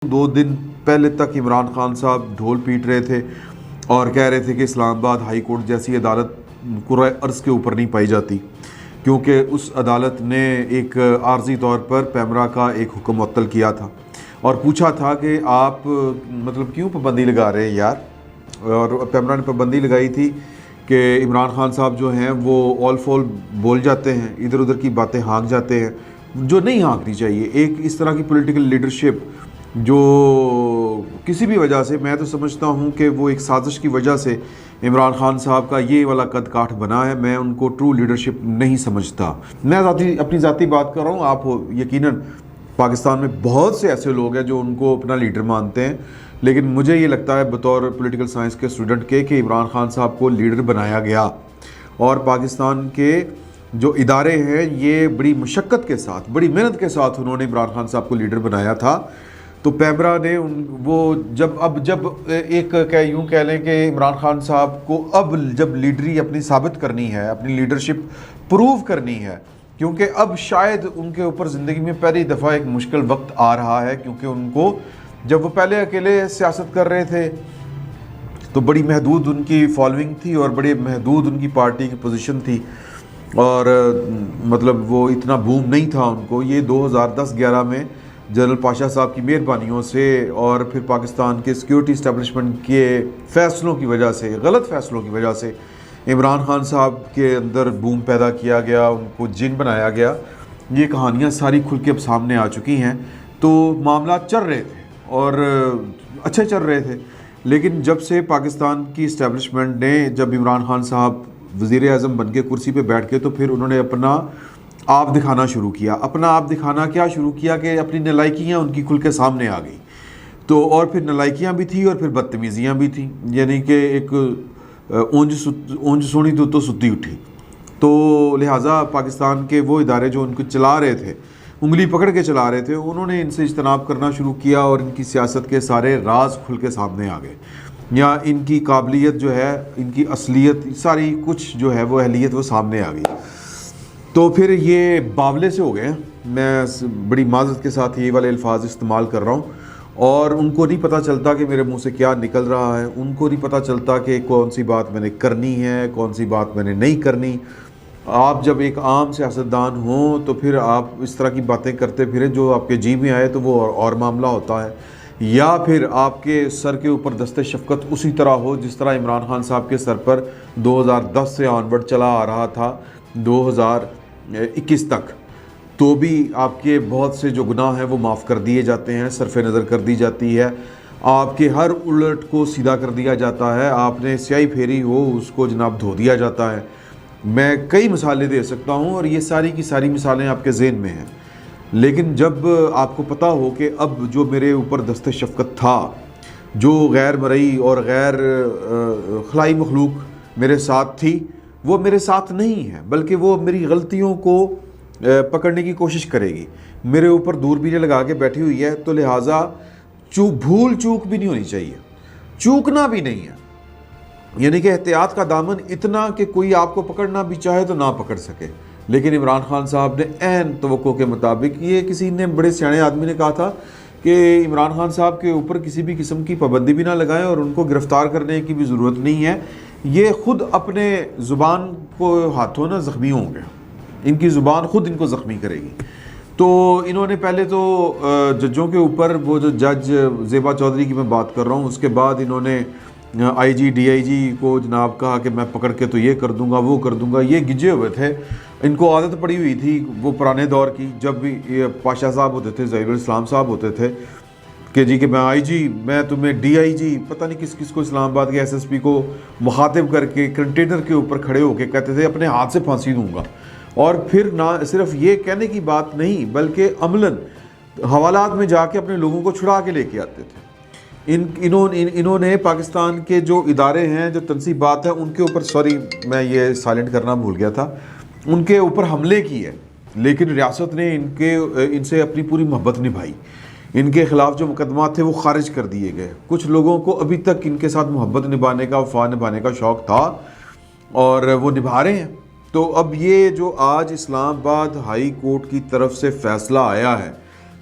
دو دن پہلے تک عمران خان صاحب ڈھول پیٹ رہے تھے اور کہہ رہے تھے کہ اسلام آباد ہائی کورٹ جیسی عدالت کرۂ ارض کے اوپر نہیں پائی جاتی، کیونکہ اس عدالت نے ایک عارضی طور پر پیمرا کا ایک حکم معطل کیا تھا اور پوچھا تھا کہ آپ مطلب کیوں پابندی لگا رہے ہیں یار، اور پیمرا نے پابندی لگائی تھی کہ عمران خان صاحب جو ہیں وہ آل فول بول جاتے ہیں، ادھر ادھر کی باتیں ہانک جاتے ہیں جو نہیں ہانکنی چاہیے۔ ایک اس طرح کی پولیٹیکل لیڈرشپ جو کسی بھی وجہ سے، میں تو سمجھتا ہوں کہ وہ ایک سازش کی وجہ سے عمران خان صاحب کا یہ والا قد کاٹھ بنا ہے، میں ان کو ٹرو لیڈرشپ نہیں سمجھتا۔ میں اپنی ذاتی بات کر رہا ہوں، آپ یقیناً پاکستان میں بہت سے ایسے لوگ ہیں جو ان کو اپنا لیڈر مانتے ہیں، لیکن مجھے یہ لگتا ہے بطور پولیٹیکل سائنس کے اسٹوڈنٹ کے کہ عمران خان صاحب کو لیڈر بنایا گیا، اور پاکستان کے جو ادارے ہیں یہ بڑی مشقت کے ساتھ، بڑی محنت کے ساتھ انہوں نے عمران خان صاحب کو لیڈر بنایا تھا۔ تو پیمرا نے وہ جب ایک یوں کہہ لیں کہ عمران خان صاحب کو اب جب لیڈری اپنی ثابت کرنی ہے، اپنی لیڈرشپ پروو کرنی ہے، کیونکہ اب شاید ان کے اوپر زندگی میں پہلی دفعہ ایک مشکل وقت آ رہا ہے، کیونکہ ان کو جب وہ پہلے اکیلے سیاست کر رہے تھے تو بڑی محدود ان کی فالوئنگ تھی اور بڑی محدود ان کی پارٹی کی پوزیشن تھی، اور مطلب وہ اتنا بوم نہیں تھا ان کو۔ یہ 2010-11 میں جنرل پاشا صاحب کی مہربانیوں سے اور پھر پاکستان کے سیکیورٹی اسٹیبلشمنٹ کے فیصلوں کی وجہ سے، غلط فیصلوں کی وجہ سے عمران خان صاحب کے اندر بوم پیدا کیا گیا، ان کو جن بنایا گیا۔ یہ کہانیاں ساری کھل کے اب سامنے آ چکی ہیں۔ تو معاملات چل رہے تھے اور اچھے چل رہے تھے، لیکن جب سے پاکستان کی اسٹیبلشمنٹ نے، جب عمران خان صاحب وزیر اعظم بن کے کرسی پہ بیٹھ کے، تو پھر انہوں نے اپنا آپ دکھانا شروع کیا۔ اپنا آپ دکھانا کیا شروع کیا کہ اپنی نالائکیاں ان کی کھل کے سامنے آ گئی، تو اور پھر نالائکیاں بھی تھیں اور پھر بدتمیزیاں بھی تھیں، یعنی کہ ایک اونج سونی تو ستی اٹھی۔ تو لہٰذا پاکستان کے وہ ادارے جو ان کو چلا رہے تھے، انگلی پکڑ کے چلا رہے تھے، انہوں نے ان سے اجتناب کرنا شروع کیا اور ان کی سیاست کے سارے راز کھل کے سامنے آ گئے، یا ان کی قابلیت جو ہے، ان کی اصلیت، ساری کچھ جو ہے وہ اہلیت وہ سامنے آ گئی۔ تو پھر یہ باولے سے ہو گئے ہیں، میں بڑی معذرت کے ساتھ یہ والے الفاظ استعمال کر رہا ہوں، اور ان کو نہیں پتہ چلتا کہ میرے منہ سے کیا نکل رہا ہے، ان کو نہیں پتہ چلتا کہ کون سی بات میں نے کرنی ہے، کون سی بات میں نے نہیں کرنی۔ آپ جب ایک عام سیاستدان ہوں تو پھر آپ اس طرح کی باتیں کرتے پھریں، جو آپ کے جی میں آئے تو وہ اور معاملہ ہوتا ہے، یا پھر آپ کے سر کے اوپر دست شفقت اسی طرح ہو جس طرح عمران خان صاحب کے سر پر 2010 سے آنورڈ چلا آ رہا تھا 2021 تک، تو بھی آپ کے بہت سے جو گناہ ہیں وہ معاف کر دیے جاتے ہیں، صرف نظر کر دی جاتی ہے، آپ کے ہر الٹ کو سیدھا کر دیا جاتا ہے، آپ نے سیاہی پھیری ہو اس کو جناب دھو دیا جاتا ہے۔ میں کئی مثالیں دے سکتا ہوں اور یہ ساری کی ساری مثالیں آپ کے ذہن میں ہیں، لیکن جب آپ کو پتہ ہو کہ اب جو میرے اوپر دست شفقت تھا، جو غیر مرئی اور غیر خلائی مخلوق میرے ساتھ تھی، وہ میرے ساتھ نہیں ہے، بلکہ وہ میری غلطیوں کو پکڑنے کی کوشش کرے گی، میرے اوپر دوربینیں لگا کے بیٹھی ہوئی ہے، تو لہٰذا بھول چوک بھی نہیں ہونی چاہیے، چوکنا بھی نہیں ہے، یعنی کہ احتیاط کا دامن اتنا کہ کوئی آپ کو پکڑنا بھی چاہے تو نہ پکڑ سکے۔ لیکن عمران خان صاحب نے عین توقع کے مطابق، یہ کسی نے بڑے سیانے آدمی نے کہا تھا کہ عمران خان صاحب کے اوپر کسی بھی قسم کی پابندی بھی نہ لگائیں اور ان کو گرفتار کرنے کی بھی ضرورت نہیں ہے، یہ خود اپنے زبان کو ہاتھوں نہ زخمی ہوں گے، ان کی زبان خود ان کو زخمی کرے گی۔ تو انہوں نے پہلے تو ججوں کے اوپر، وہ جو جج زیبا چودھری کی میں بات کر رہا ہوں، اس کے بعد انہوں نے آئی جی ڈی آئی جی کو جناب کہا کہ میں پکڑ کے تو یہ کر دوں گا، وہ کر دوں گا، یہ گجے ہوئے تھے، ان کو عادت پڑی ہوئی تھی وہ پرانے دور کی، جب بھی یہ پاشا صاحب ہوتے تھے، ظہیر الاسلام صاحب ہوتے تھے کہ جی کہ میں آئی جی، میں تمہیں ڈی آئی جی، پتہ نہیں کس کس کو اسلام آباد کے ایس ایس پی کو مخاطب کر کے کنٹینر کے اوپر کھڑے ہو کے کہتے تھے اپنے ہاتھ سے پھانسی دوں گا، اور پھر نہ صرف یہ کہنے کی بات نہیں بلکہ عملاً حوالات میں جا کے اپنے لوگوں کو چھڑا کے لے کے آتے تھے۔ انہوں نے پاکستان کے جو ادارے ہیں، جو تنصیبات ہیں، ان کے اوپر، سوری میں یہ سائلنٹ کرنا بھول گیا تھا، ان کے اوپر حملے کیے، لیکن ریاست نے ان سے اپنی پوری محبت نبھائی، ان کے خلاف جو مقدمات تھے وہ خارج کر دیے گئے۔ کچھ لوگوں کو ابھی تک ان کے ساتھ محبت نبھانے کا، وفا نبھانے کا شوق تھا اور وہ نبھا رہے ہیں۔ تو اب یہ جو آج اسلام آباد ہائی کورٹ کی طرف سے فیصلہ آیا ہے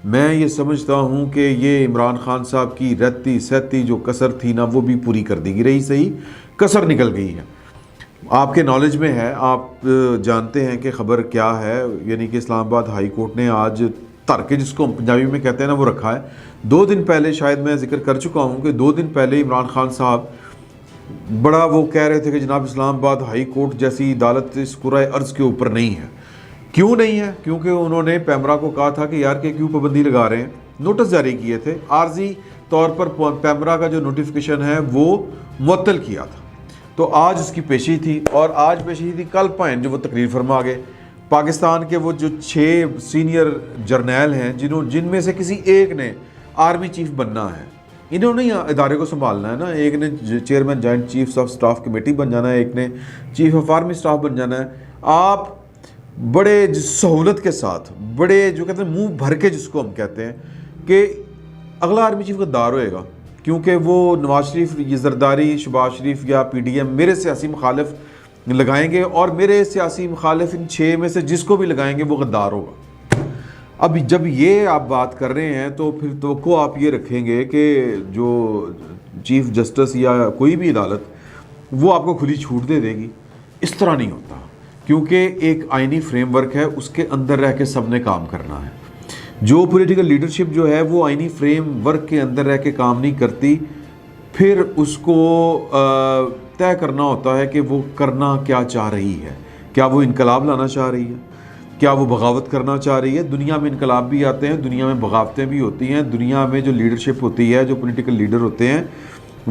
میں یہ سمجھتا ہوں کہ یہ عمران خان صاحب کی رہتی سہتی جو کسر تھی نا وہ بھی پوری کر دی گئی، رہی صحیح کسر نکل گئی ہے۔ آپ کے نالج میں ہے، آپ جانتے ہیں کہ خبر کیا ہے، یعنی کہ اسلام آباد ہائی کورٹ نے آج تر کے، جس کو ہم پنجابی میں کہتے ہیں نا، وہ رکھا ہے۔ 2 دن پہلے، شاید میں ذکر کر چکا ہوں کہ 2 دن پہلے عمران خان صاحب بڑا وہ کہہ رہے تھے کہ جناب اسلام آباد ہائی کورٹ جیسی عدالت اس کرۂ ارض کے اوپر نہیں ہے۔ کیوں نہیں ہے؟ کیونکہ انہوں نے پیمرا کو کہا تھا کہ یار کہ کیوں پابندی لگا رہے ہیں، نوٹس جاری کیے تھے، عارضی طور پر پیمرا کا جو نوٹیفیکیشن ہے وہ معطل کیا تھا۔ تو آج اس کی پیشی تھی، اور آج پیشی تھی کل پائن جو وہ تقریر فرما گئے۔ پاکستان کے وہ جو 6 سینئر جرنیل ہیں جن میں سے کسی ایک نے آرمی چیف بننا ہے، انہوں نے ادارے کو سنبھالنا ہے نا، ایک نے chairman joint chiefs of staff committee بن جانا ہے، ایک نے چیف آف آرمی سٹاف بن جانا ہے۔ آپ بڑے سہولت کے ساتھ، بڑے جو کہتے ہیں منہ بھر کے، جس کو ہم کہتے ہیں کہ اگلا آرمی چیف غدار ہوئے گا، کیونکہ وہ نواز شریف، یہ زرداری، شہباز شریف یا پی ڈی ایم میرے سیاسی مخالف لگائیں گے، اور میرے سیاسی مخالف ان 6 میں سے جس کو بھی لگائیں گے وہ غدار ہوگا۔ اب جب یہ آپ بات کر رہے ہیں تو پھر توقع آپ یہ رکھیں گے کہ جو چیف جسٹس یا کوئی بھی عدالت وہ آپ کو کھلی چھوٹ دے گی۔ اس طرح نہیں ہوتا، کیونکہ ایک آئینی فریم ورک ہے، اس کے اندر رہ کے سب نے کام کرنا ہے۔ جو پولیٹیکل لیڈرشپ جو ہے وہ آئینی فریم ورک کے اندر رہ کے کام نہیں کرتی، پھر اس کو طے کرنا ہوتا ہے کہ وہ کرنا کیا چاہ رہی ہے۔ کیا وہ انقلاب لانا چاہ رہی ہے؟ کیا وہ بغاوت کرنا چاہ رہی ہے؟ دنیا میں انقلاب بھی آتے ہیں، دنیا میں بغاوتیں بھی ہوتی ہیں، دنیا میں جو لیڈرشپ ہوتی ہے، جو پولیٹیکل لیڈر ہوتے ہیں،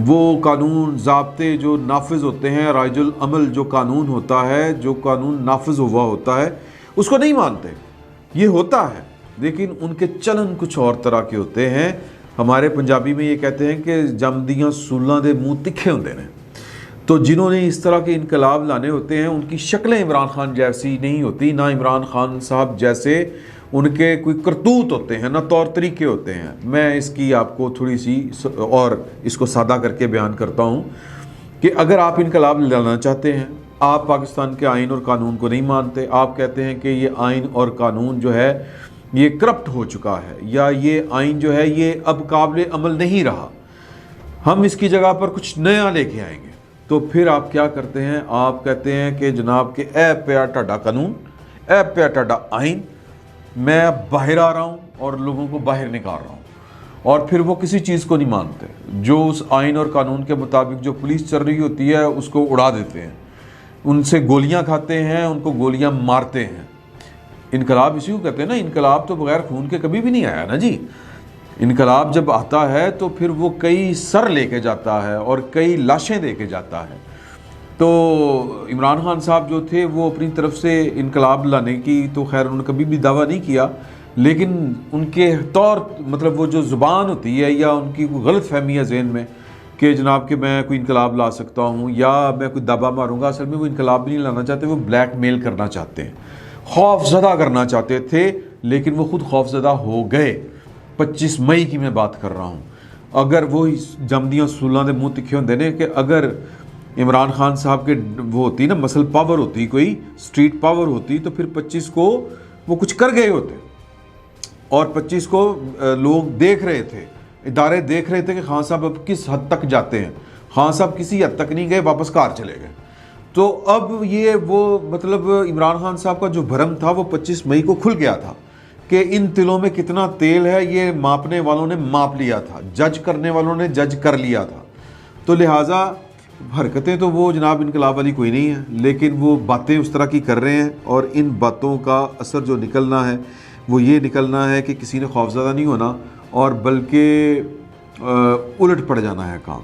وہ قانون ضابطے جو نافذ ہوتے ہیں، رائج العمل جو قانون ہوتا ہے، جو قانون نافذ ہوا ہوتا ہے، اس کو نہیں مانتے۔ یہ ہوتا ہے، لیکن ان کے چلن کچھ اور طرح کے ہوتے ہیں۔ ہمارے پنجابی میں یہ کہتے ہیں کہ جمدیاں سولاں دے منہ تکھے ہوندے نے۔ تو جنہوں نے اس طرح کے انقلاب لانے ہوتے ہیں، ان کی شکلیں عمران خان جیسی نہیں ہوتی، نہ عمران خان صاحب جیسے ان کے کوئی کرتوت ہوتے ہیں، نہ طور طریقے ہوتے ہیں۔ میں اس کی آپ کو تھوڑی سی اور اس کو سادہ کر کے بیان کرتا ہوں کہ اگر آپ انقلاب لانا چاہتے ہیں، آپ پاکستان کے آئین اور قانون کو نہیں مانتے، آپ کہتے ہیں کہ یہ آئین اور قانون جو ہے یہ کرپٹ ہو چکا ہے، یا یہ آئین جو ہے یہ اب قابل عمل نہیں رہا، ہم اس کی جگہ پر کچھ نیا لے کے آئیں گے، تو پھر آپ کیا کرتے ہیں؟ آپ کہتے ہیں کہ جناب کہ اے پیا ٹاڈا قانون، اے پیا ٹاڈا آئین، میں باہر آ رہا ہوں اور لوگوں کو باہر نکال رہا ہوں۔ اور پھر وہ کسی چیز کو نہیں مانتے، جو اس آئین اور قانون کے مطابق جو پولیس چل رہی ہوتی ہے اس کو اڑا دیتے ہیں، ان سے گولیاں کھاتے ہیں، ان کو گولیاں مارتے ہیں۔ انقلاب اسی کو کہتے ہیں نا، انقلاب تو بغیر خون کے کبھی بھی نہیں آیا نا جی۔ انقلاب جب آتا ہے تو پھر وہ کئی سر لے کے جاتا ہے اور کئی لاشیں دے کے جاتا ہے۔ تو عمران خان صاحب جو تھے وہ اپنی طرف سے انقلاب لانے کی تو خیر انہوں نے کبھی بھی دعویٰ نہیں کیا، لیکن ان کے طور مطلب وہ جو زبان ہوتی ہے یا ان کی کوئی غلط فہمی ہے ذہن میں کہ جناب کہ میں کوئی انقلاب لا سکتا ہوں یا میں کوئی دبا ماروں گا، اصل میں وہ انقلاب بھی نہیں لانا چاہتے، وہ بلیک میل کرنا چاہتے ہیں، خوف زدہ کرنا چاہتے تھے، لیکن وہ خود خوف زدہ ہو گئے۔ 25 مئی کی میں بات کر رہا ہوں۔ اگر وہ جمدیاں سولاں دے منہ تکھے ہوندے نے کہ اگر عمران خان صاحب کے وہ ہوتی نا مسل پاور ہوتی، کوئی سٹریٹ پاور ہوتی، تو پھر 25 کو وہ کچھ کر گئے ہوتے، اور 25 کو لوگ دیکھ رہے تھے، ادارے دیکھ رہے تھے کہ خان صاحب اب کس حد تک جاتے ہیں۔ خان صاحب کسی حد تک نہیں گئے، واپس کار چلے گئے۔ تو اب یہ وہ مطلب عمران خان صاحب کا جو بھرم تھا وہ 25 مئی کو کھل گیا تھا کہ ان تلوں میں کتنا تیل ہے، یہ ماپنے والوں نے ماپ لیا تھا، جج کرنے والوں نے جج کر لیا تھا۔ تو لہٰذا حرکتیں تو وہ جناب انقلاب والی کوئی نہیں ہیں، لیکن وہ باتیں اس طرح کی کر رہے ہیں، اور ان باتوں کا اثر جو نکلنا ہے وہ یہ نکلنا ہے کہ کسی نے خوفزدہ نہیں ہونا، اور بلکہ الٹ پڑ جانا ہے کام۔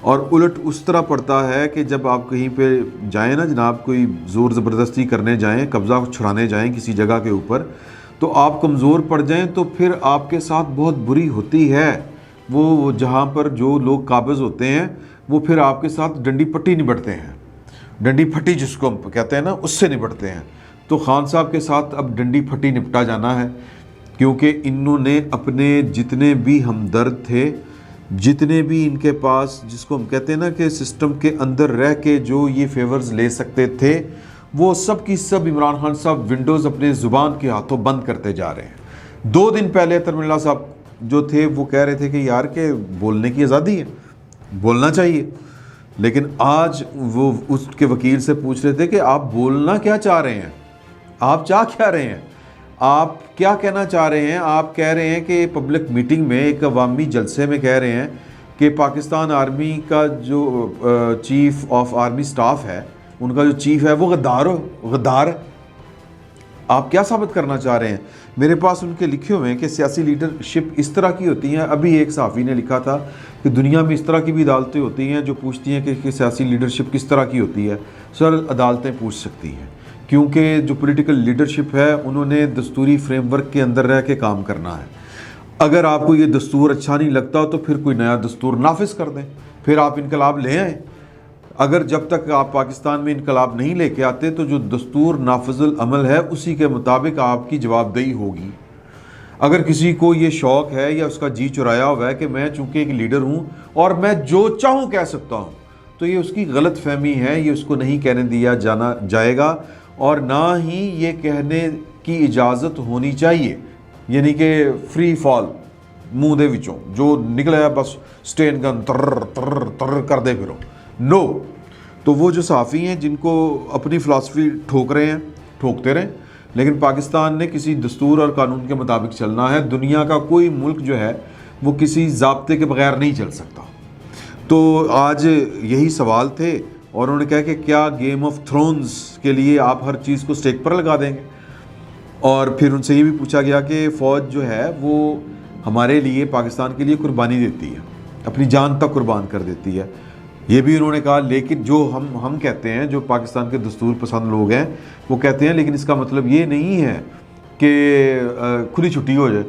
اور الٹ اس طرح پڑتا ہے کہ جب آپ کہیں پہ جائیں نا جناب، کوئی زور زبردستی کرنے جائیں، قبضہ چھڑانے جائیں کسی جگہ کے اوپر، تو آپ کمزور پڑ جائیں تو پھر آپ کے ساتھ بہت بری ہوتی ہے۔ وہ جہاں پر جو لوگ قابض ہوتے ہیں وہ پھر آپ کے ساتھ ڈنڈی پٹی نبٹتے ہیں، ڈنڈی پھٹی جس کو ہم کہتے ہیں نا، اس سے نبٹتے ہیں۔ تو خان صاحب کے ساتھ اب ڈنڈی پھٹی نپٹا جانا ہے، کیونکہ انہوں نے اپنے جتنے بھی ہمدرد تھے، جتنے بھی ان کے پاس جس کو ہم کہتے ہیں نا کہ سسٹم کے اندر رہ کے جو یہ فیورز لے سکتے تھے، وہ سب کی سب عمران خان صاحب ونڈوز اپنے زبان کے ہاتھوں بند کرتے جا رہے ہیں۔ 2 دن پہلے اطہر من اللہ صاحب جو تھے وہ کہہ رہے تھے کہ یار کہ بولنے کی آزادی ہے، بولنا چاہیے، لیکن آج وہ اس کے وکیل سے پوچھ رہے تھے کہ آپ بولنا کیا چاہ رہے ہیں، آپ چاہ کیا رہے ہیں، آپ کیا کہنا چاہ رہے ہیں؟ آپ کہہ رہے ہیں کہ پبلک میٹنگ میں ایک عوامی جلسے میں کہہ رہے ہیں کہ پاکستان آرمی کا جو چیف آف آرمی سٹاف ہے، ان کا جو چیف ہے وہ غدار ہے۔ آپ کیا ثابت کرنا چاہ رہے ہیں؟ میرے پاس ان کے لکھے ہوئے ہیں کہ سیاسی لیڈرشپ اس طرح کی ہوتی ہیں۔ ابھی ایک صحافی نے لکھا تھا کہ دنیا میں اس طرح کی بھی عدالتیں ہوتی ہیں جو پوچھتی ہیں کہ سیاسی لیڈرشپ کس طرح کی ہوتی ہے۔ سر، عدالتیں پوچھ سکتی ہیں، کیونکہ جو پولیٹیکل لیڈرشپ ہے انہوں نے دستوری فریم ورک کے اندر رہ کے کام کرنا ہے۔ اگر آپ کو یہ دستور اچھا نہیں لگتا تو پھر کوئی نیا دستور نافذ کر دیں، پھر آپ انقلاب لے آئیں۔ اگر جب تک آپ پاکستان میں انقلاب نہیں لے کے آتے تو جو دستور نافذ العمل ہے اسی کے مطابق آپ کی جواب دہی ہوگی۔ اگر کسی کو یہ شوق ہے یا اس کا جی چرایا ہوا ہے کہ میں چونکہ ایک لیڈر ہوں اور میں جو چاہوں کہہ سکتا ہوں، تو یہ اس کی غلط فہمی ہے، یہ اس کو نہیں کہنے دیا جائے گا، اور نہ ہی یہ کہنے کی اجازت ہونی چاہیے، یعنی کہ فری فال منہ دے وچوں جو نکلا ہے بس سٹین گن تر تر تر کر دے پھرو، نو۔ تو وہ جو صحافی ہیں جن کو اپنی فلاسفی ٹھوک رہے ہیں، ٹھوکتے رہیں، لیکن پاکستان نے کسی دستور اور قانون کے مطابق چلنا ہے۔ دنیا کا کوئی ملک جو ہے وہ کسی ضابطے کے بغیر نہیں چل سکتا۔ تو آج یہی سوال تھے، اور انہوں نے کہا کہ کیا گیم آف تھرونز کے لیے آپ ہر چیز کو سٹیک پر لگا دیں گے؟ اور پھر ان سے یہ بھی پوچھا گیا کہ فوج جو ہے وہ ہمارے لیے، پاکستان کے لیے قربانی دیتی ہے، اپنی جان تک قربان کر دیتی ہے۔ یہ بھی انہوں نے کہا، لیکن جو ہم کہتے ہیں، جو پاکستان کے دستور پسند لوگ ہیں وہ کہتے ہیں لیکن اس کا مطلب یہ نہیں ہے کہ کھلی چھٹی ہو جائے۔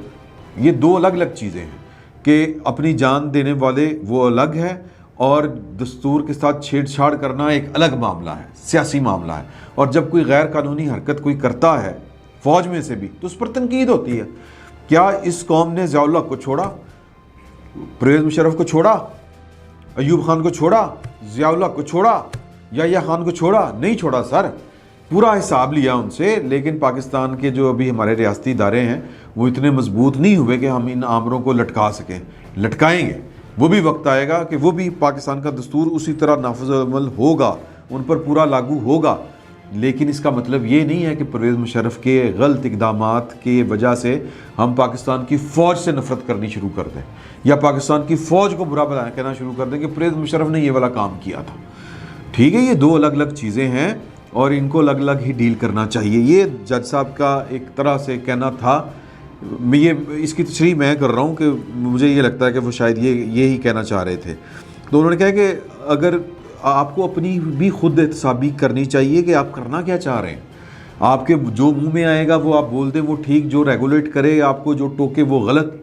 یہ دو الگ الگ چیزیں ہیں کہ اپنی جان دینے والے وہ الگ ہے، اور دستور کے ساتھ چھیڑ چھاڑ کرنا ایک الگ معاملہ ہے، سیاسی معاملہ ہے۔ اور جب کوئی غیر قانونی حرکت کوئی کرتا ہے فوج میں سے بھی تو اس پر تنقید ہوتی ہے۔ کیا اس قوم نے ضیاء اللہ کو چھوڑا، پرویز مشرف کو چھوڑا، ایوب خان کو چھوڑا، ضیاء اللہ کو چھوڑا، یحییٰ خان کو چھوڑا؟ نہیں چھوڑا سر، پورا حساب لیا ان سے۔ لیکن پاکستان کے جو ابھی ہمارے ریاستی ادارے ہیں وہ اتنے مضبوط نہیں ہوئے کہ ہم ان آمروں کو لٹکا سکیں۔ لٹکائیں گے، وہ بھی وقت آئے گا کہ وہ بھی پاکستان کا دستور اسی طرح نافذ عمل ہوگا، ان پر پورا لاگو ہوگا۔ لیکن اس کا مطلب یہ نہیں ہے کہ پرویز مشرف کے غلط اقدامات کی وجہ سے ہم پاکستان کی فوج سے نفرت کرنی شروع کر دیں، یا پاکستان کی فوج کو برا بھلا کہنا شروع کر دیں کہ پرویز مشرف نے یہ والا کام کیا تھا۔ ٹھیک ہے، یہ دو الگ الگ چیزیں ہیں اور ان کو الگ الگ ہی ڈیل کرنا چاہیے۔ یہ جج صاحب کا ایک طرح سے کہنا تھا، یہ اس کی تشریح میں کر رہا ہوں کہ مجھے یہ لگتا ہے کہ وہ شاید یہی کہنا چاہ رہے تھے۔ تو انہوں نے کہا کہ اگر آپ کو اپنی بھی خود احتسابی کرنی چاہیے کہ آپ کرنا کیا چاہ رہے ہیں۔ آپ کے جو منہ میں آئے گا وہ آپ بول دیں، وہ ٹھیک، جو ریگولیٹ کرے آپ کو، جو ٹوکے وہ غلط،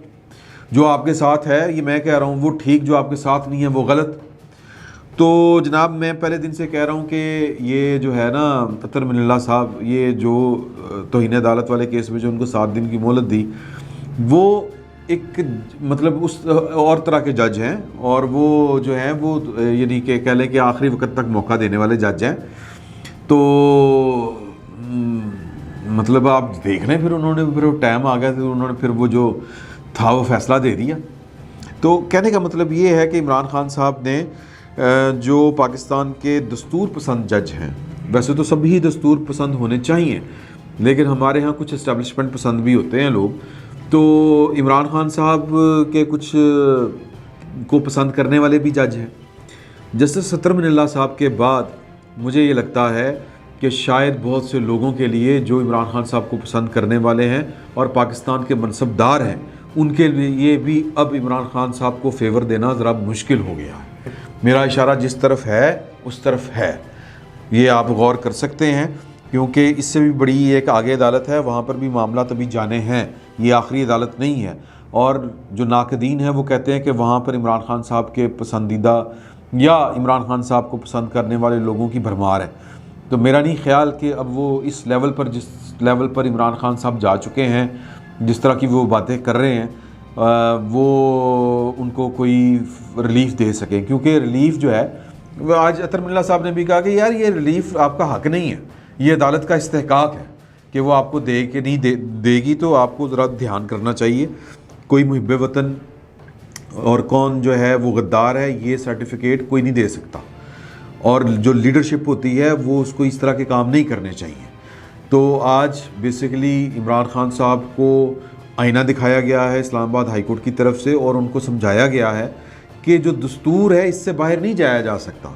جو آپ کے ساتھ ہے یہ میں کہہ رہا ہوں وہ ٹھیک، جو آپ کے ساتھ نہیں ہے وہ غلط۔ تو جناب میں پہلے دن سے کہہ رہا ہوں کہ یہ جو ہے نا اطہر من اللہ صاحب، یہ جو توہین عدالت والے کیس میں جو ان کو 7 دن کی مہلت دی، وہ ایک مطلب اس اور طرح کے جج ہیں، اور وہ جو ہیں وہ یعنی کہ کہہ لیں کہ آخری وقت تک موقع دینے والے جج ہیں۔ تو مطلب آپ دیکھ رہے ہیں، پھر انہوں نے پھر ٹائم آ گیا تو انہوں نے پھر وہ جو تھا وہ فیصلہ دے دیا۔ تو کہنے کا مطلب یہ ہے کہ عمران خان صاحب نے جو پاکستان کے دستور پسند جج ہیں، ویسے تو سبھی دستور پسند ہونے چاہیے، لیکن ہمارے ہاں کچھ اسٹیبلشمنٹ پسند بھی ہوتے ہیں لوگ، تو عمران خان صاحب کے کچھ کو پسند کرنے والے بھی جج ہیں۔ جسٹس اطہر من اللہ صاحب کے بعد مجھے یہ لگتا ہے کہ شاید بہت سے لوگوں کے لیے جو عمران خان صاحب کو پسند کرنے والے ہیں اور پاکستان کے منصبدار ہیں، ان کے لیے بھی اب عمران خان صاحب کو فیور دینا ذرا مشکل ہو گیا ہے۔ میرا اشارہ جس طرف ہے اس طرف ہے، یہ آپ غور کر سکتے ہیں، کیونکہ اس سے بھی بڑی ایک آگے عدالت ہے، وہاں پر بھی معاملات ابھی جانے ہیں، یہ آخری عدالت نہیں ہے۔ اور جو ناقدین ہیں وہ کہتے ہیں کہ وہاں پر عمران خان صاحب کے پسندیدہ یا عمران خان صاحب کو پسند کرنے والے لوگوں کی بھرمار ہے۔ تو میرا نہیں خیال کہ اب وہ اس لیول پر، جس لیول پر عمران خان صاحب جا چکے ہیں، جس طرح کی وہ باتیں کر رہے ہیں، وہ ان کو کوئی ریلیف دے سکیں، کیونکہ ریلیف جو ہے آج اطہر من اللہ صاحب نے بھی کہا کہ یار یہ ریلیف آپ کا حق نہیں ہے، یہ عدالت کا استحقاق ہے کہ وہ آپ کو دے کہ نہیں دے گی تو آپ کو ذرا دھیان کرنا چاہیے. کوئی محب وطن اور کون جو ہے وہ غدار ہے یہ سرٹیفکیٹ کوئی نہیں دے سکتا, اور جو لیڈرشپ ہوتی ہے وہ اس کو اس طرح کے کام نہیں کرنے چاہیے. تو آج بیسیکلی عمران خان صاحب کو آئینہ دکھایا گیا ہے اسلام آباد ہائی کورٹ کی طرف سے, اور ان کو سمجھایا گیا ہے کہ جو دستور ہے اس سے باہر نہیں جایا جا سکتا.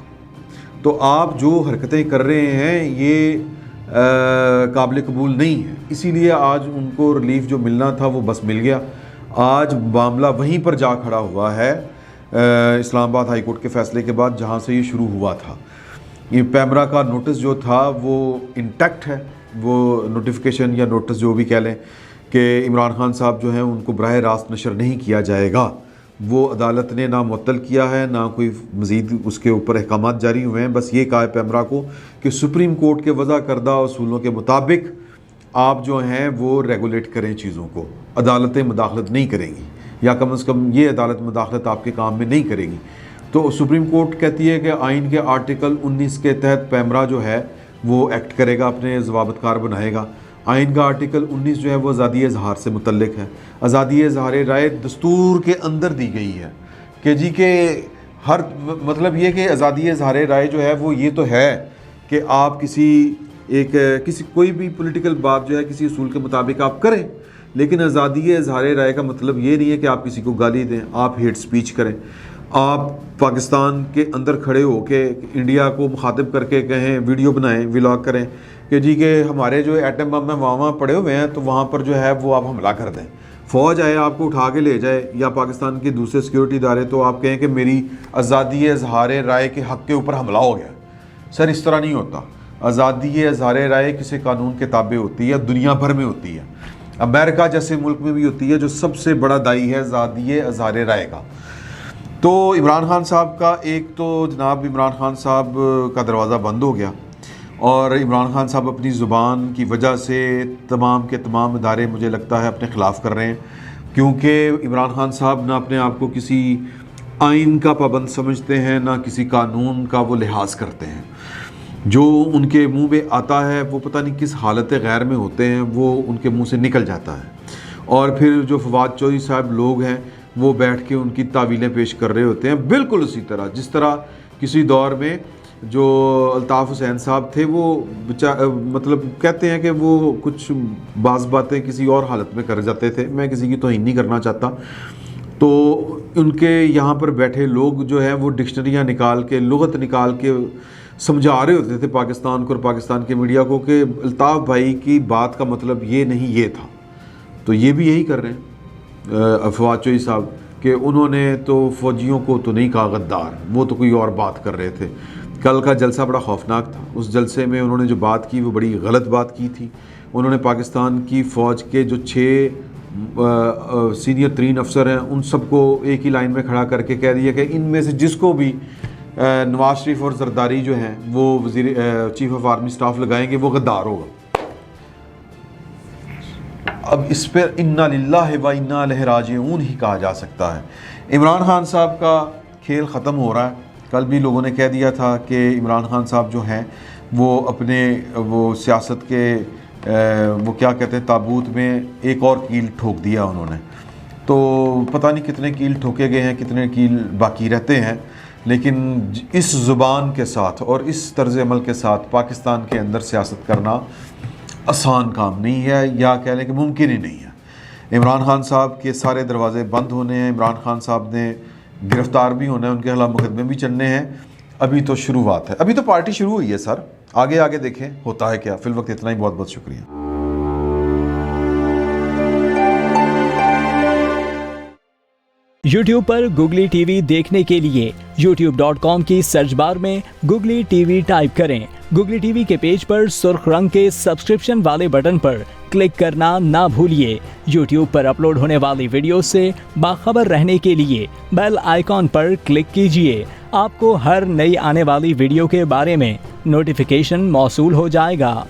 تو آپ جو حرکتیں کر رہے ہیں یہ قابل قبول نہیں ہے. اسی لیے آج ان کو ریلیف جو ملنا تھا وہ بس مل گیا. آج معاملہ وہیں پر جا کھڑا ہوا ہے اسلام آباد ہائی کورٹ کے فیصلے کے بعد جہاں سے یہ شروع ہوا تھا. یہ پیمرا کا نوٹس جو تھا وہ انٹیکٹ ہے, وہ نوٹیفیکیشن یا نوٹس جو بھی کہہ لیں کہ عمران خان صاحب جو ہیں ان کو براہ راست نشر نہیں کیا جائے گا, وہ عدالت نے نہ معطل کیا ہے نہ کوئی مزید اس کے اوپر احکامات جاری ہوئے ہیں. بس یہ کہا ہے پیمرا کو کہ سپریم کورٹ کے وضع کردہ اصولوں کے مطابق آپ جو ہیں وہ ریگولیٹ کریں چیزوں کو, عدالتیں مداخلت نہیں کریں گی, یا کم از کم یہ عدالت مداخلت آپ کے کام میں نہیں کرے گی. تو سپریم کورٹ کہتی ہے کہ آئین کے آرٹیکل 19 کے تحت پیمرا جو ہے وہ ایکٹ کرے گا, اپنے ضوابط کار بنائے گا. آئین کا آرٹیکل 19 جو ہے وہ آزادی اظہار سے متعلق ہے. آزادی اظہار رائے دستور کے اندر دی گئی ہے کہ جی کہ ہر مطلب یہ کہ آزادی اظہار رائے جو ہے وہ یہ تو ہے کہ آپ کسی کوئی بھی پولیٹیکل بات جو ہے کسی اصول کے مطابق آپ کریں, لیکن آزادی اظہار رائے کا مطلب یہ نہیں ہے کہ آپ کسی کو گالی دیں, آپ ہیٹ سپیچ کریں, آپ پاکستان کے اندر کھڑے ہو کے انڈیا کو مخاطب کر کے کہیں, ویڈیو بنائیں, ولاگ کریں کہ جی کہ ہمارے جو ایٹم بم میں وہاں پڑے ہوئے ہیں تو وہاں پر جو ہے وہ آپ حملہ کر دیں, فوج آئے آپ کو اٹھا کے لے جائے, یا پاکستان کے دوسرے سیکیورٹی ادارے, تو آپ کہیں کہ میری آزادی اظہار رائے کے حق کے اوپر حملہ ہو گیا. سر اس طرح نہیں ہوتا. آزادی اظہار رائے کسی قانون کے تابع ہوتی ہے, دنیا بھر میں ہوتی ہے, امریکہ جیسے ملک میں بھی ہوتی ہے جو سب سے بڑا دائی ہے آزادی اظہار رائے کا. تو عمران خان صاحب کا ایک تو جناب عمران خان صاحب کا دروازہ بند ہو گیا, اور عمران خان صاحب اپنی زبان کی وجہ سے تمام کے تمام ادارے مجھے لگتا ہے اپنے خلاف کر رہے ہیں, کیونکہ عمران خان صاحب نہ اپنے آپ کو کسی آئین کا پابند سمجھتے ہیں نہ کسی قانون کا وہ لحاظ کرتے ہیں. جو ان کے منہ میں آتا ہے وہ پتہ نہیں کس حالت غیر میں ہوتے ہیں, وہ ان کے منہ سے نکل جاتا ہے. اور پھر جو فواد چودھری صاحب لوگ ہیں وہ بیٹھ کے ان کی تعویلیں پیش کر رہے ہوتے ہیں, بالکل اسی طرح جس طرح کسی دور میں جو الطاف حسین صاحب تھے وہ مطلب کہتے ہیں کہ وہ کچھ بعض باتیں کسی اور حالت میں کر جاتے تھے, میں کسی کی توہین نہیں کرنا چاہتا. تو ان کے یہاں پر بیٹھے لوگ جو ہیں وہ ڈکشنریاں نکال کے, لغت نکال کے سمجھا رہے ہوتے تھے پاکستان کو اور پاکستان کے میڈیا کو کہ الطاف بھائی کی بات کا مطلب یہ نہیں یہ تھا. تو یہ بھی یہی کر رہے ہیں فواد چودھری صاحب کہ انہوں نے تو فوجیوں کو تو نہیں کہا غدار, وہ تو کوئی اور بات کر رہے تھے. کل کا جلسہ بڑا خوفناک تھا. اس جلسے میں انہوں نے جو بات کی وہ بڑی غلط بات کی تھی. انہوں نے پاکستان کی فوج کے جو 6 سینئر ترین افسر ہیں ان سب کو ایک ہی لائن میں کھڑا کر کے کہہ دیا کہ ان میں سے جس کو بھی نواز شریف اور زرداری جو ہیں وہ وزیر چیف آف آرمی سٹاف لگائیں گے وہ غدار ہوگا. اب اس پر انا للہ و انا الیہ راجعون ہی کہا جا سکتا ہے. عمران خان صاحب کا کھیل ختم ہو رہا ہے. کل بھی لوگوں نے کہہ دیا تھا کہ عمران خان صاحب جو ہیں وہ اپنے وہ سیاست کے وہ کیا کہتے ہیں تابوت میں ایک اور کیل ٹھوک دیا انہوں نے. تو پتہ نہیں کتنے کیل ٹھوکے گئے ہیں, کتنے کیل باقی رہتے ہیں, لیکن اس زبان کے ساتھ اور اس طرز عمل کے ساتھ پاکستان کے اندر سیاست کرنا آسان کام نہیں ہے, یا کہہ لیں کہ ممکن ہی نہیں ہے. عمران خان صاحب کے سارے دروازے بند ہونے ہیں. عمران خان صاحب نے گرفتار بھی ہونا ہے, ان کے خلاف مقدمے بھی چلنے ہیں. ابھی تو شروعات ہے, ابھی تو پارٹی شروع ہوئی ہے سر, آگے دیکھیں ہوتا ہے کیا. فی الوقت اتنا ہی, بہت بہت شکریہ. YouTube پر گوگلی ٹی وی دیکھنے کے لیے youtube.com کی سرچ بار میں گوگلی ٹی وی ٹائپ کریں. گوگلی ٹی وی کے پیج پر سرخ رنگ کے سبسکرپشن والے بٹن پر کلک کرنا نہ بھولیے. YouTube پر اپلوڈ ہونے والی ویڈیو سے باخبر رہنے کے لیے بیل آئیکن پر کلک کیجیے. آپ کو ہر نئی آنے والی ویڈیو کے بارے میں نوٹیفیکیشن موصول ہو جائے گا.